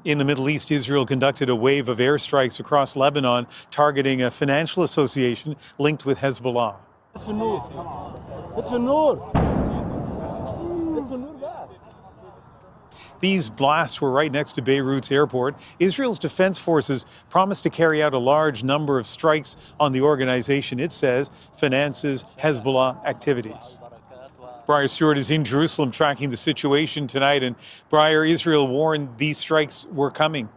In the Middle East, Israel conducted a wave of airstrikes across Lebanon, targeting a financial association linked with Hezbollah. These blasts were right next to Beirut's airport. Israel's defense forces promised to carry out a large number of strikes on the organization it says finances Hezbollah activities. Briar Stewart is in Jerusalem tracking the situation tonight. And Briar, Israel warned these strikes were coming.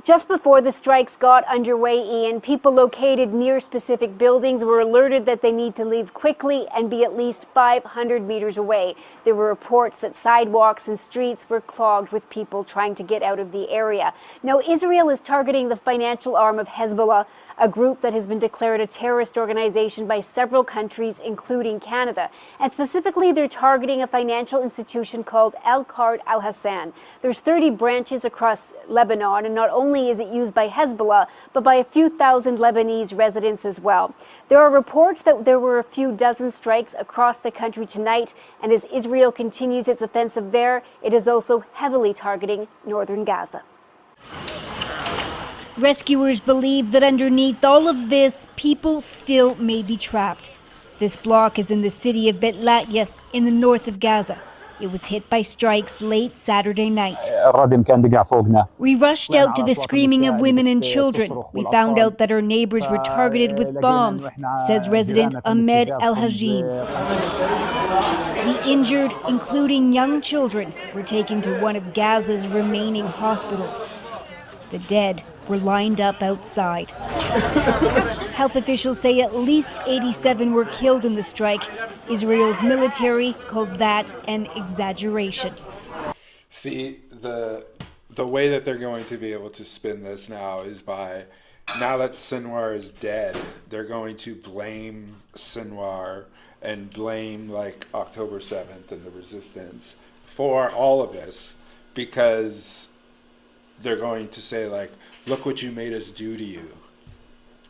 Just before the strikes got underway, Ian, people located near specific buildings were alerted that they need to leave quickly and be at least 500 meters away. There were reports that sidewalks and streets were clogged with people trying to get out of the area. Now, Israel is targeting the financial arm of Hezbollah, a group that has been declared a terrorist organization by several countries, including Canada. And specifically, they're targeting a financial institution called Al-Qard Al-Hassan. There's 30 branches across Lebanon, and not only is it used by Hezbollah, but by a few thousand Lebanese residents as well. There are reports that there were a few dozen strikes across the country tonight, and as Israel continues its offensive there, it is also heavily targeting northern Gaza. Rescuers believe that underneath all of this, people still may be trapped. This block is in the city of Bet Latya in the north of Gaza. It was hit by strikes late Saturday night. We rushed out to the screaming of women and children. We found out that our neighbors were targeted with bombs, says resident Ahmed Al-Hajim. The injured, including young children, were taken to one of Gaza's remaining hospitals. The dead were lined up outside. Health officials say at least 87 were killed in the strike. Israel's military calls that an exaggeration. See, the way that they're going to be able to spin this now is by, now that Sinwar is dead, they're going to blame Sinwar and blame like October 7th and the resistance for all of this, because they're going to say like, look what you made us do to you.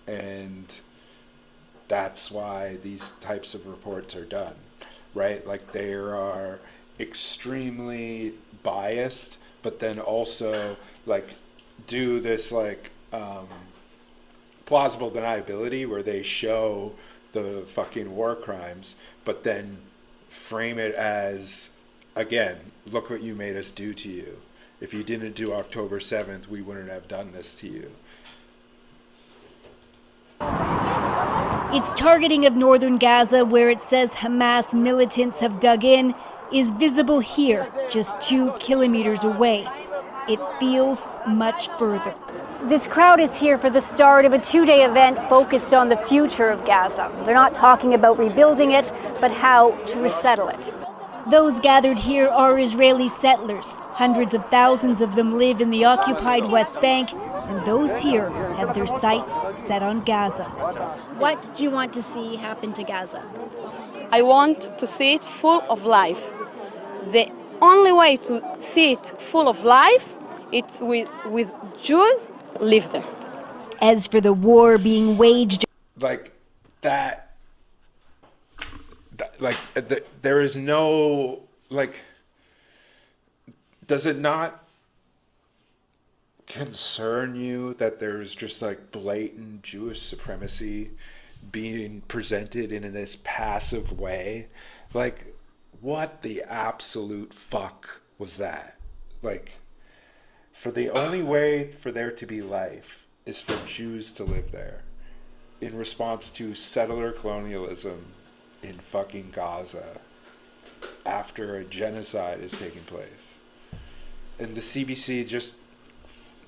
And that's why these types of reports are done, right? Like they are extremely biased, but then also like do this like plausible deniability where they show the fucking war crimes, but then frame it as, again, look what you made us do to you. If you didn't do October 7th, we wouldn't have done this to you. Its targeting of northern Gaza, where it says Hamas militants have dug in, is visible here, just 2 kilometers away. It feels much further. This crowd is here for the start of a 2-day event focused on the future of Gaza. They're not talking about rebuilding it, but how to resettle it. Those gathered here are Israeli settlers. Hundreds of thousands of them live in the occupied West Bank, and those here have their sights set on Gaza. What do you want to see happen to Gaza? I want to see it full of life. The only way to see it full of life is with Jews live there. As for the war being waged, like that there is no, like, does it not concern you that there's just like blatant Jewish supremacy being presented in this passive way? Like, what the absolute fuck was that? Like, for the only way for there to be life is for Jews to live there in response to settler colonialism in fucking Gaza after a genocide is taking place. And the CBC just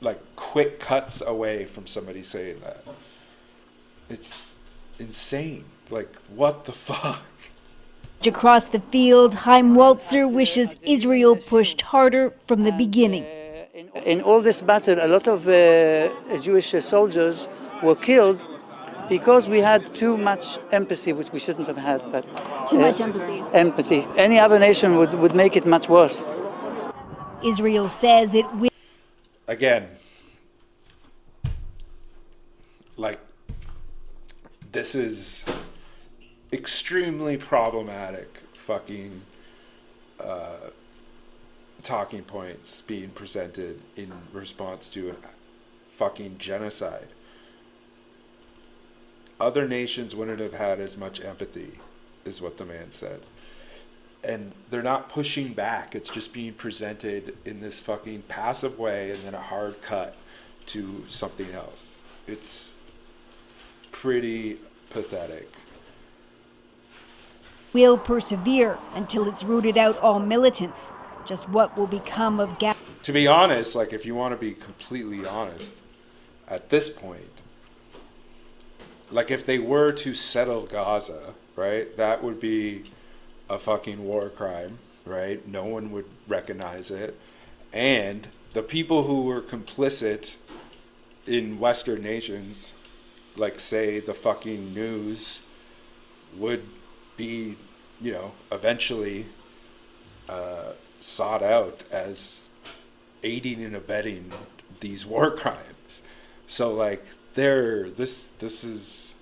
like quick cuts away from somebody saying that. It's insane. Like, what the fuck? across the field, Chaim Walzer wishes Israel pushed harder from the beginning. In all this battle, a lot of Jewish soldiers were killed because we had too much empathy, which we shouldn't have had. But too much empathy. Empathy. Any other nation would make it much worse. Israel says it will. Again, like, this is extremely problematic fucking talking points being presented in response to a fucking genocide. Other nations wouldn't have had as much empathy, is what the man said. And they're not pushing back. It's just being presented in this fucking passive way and then a hard cut to something else. It's pretty pathetic. Will persevere until it's rooted out all militants. Just what will become of Gaza? To be honest, like if you want to be completely honest, at this point, like if they were to settle Gaza, right, that would be a fucking war crime, right? No one would recognize it. And the people who were complicit in Western nations, like say the fucking news, would be, you know, eventually sought out as aiding and abetting these war crimes. So like this is,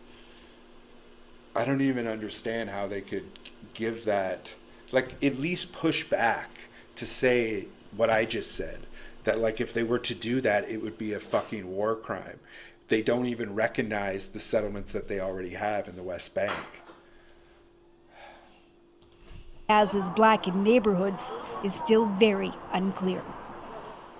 I don't even understand how they could give that, like at least push back to say what I just said, that like if they were to do that, it would be a fucking war crime. They don't even recognize the settlements that they already have in the West Bank. Gaza's blackened neighborhoods is still very unclear.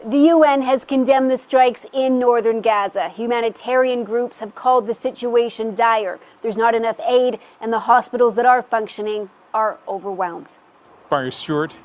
The UN has condemned the strikes in northern Gaza. Humanitarian groups have called the situation dire. There's not enough aid, and the hospitals that are functioning are overwhelmed. Barry Stewart,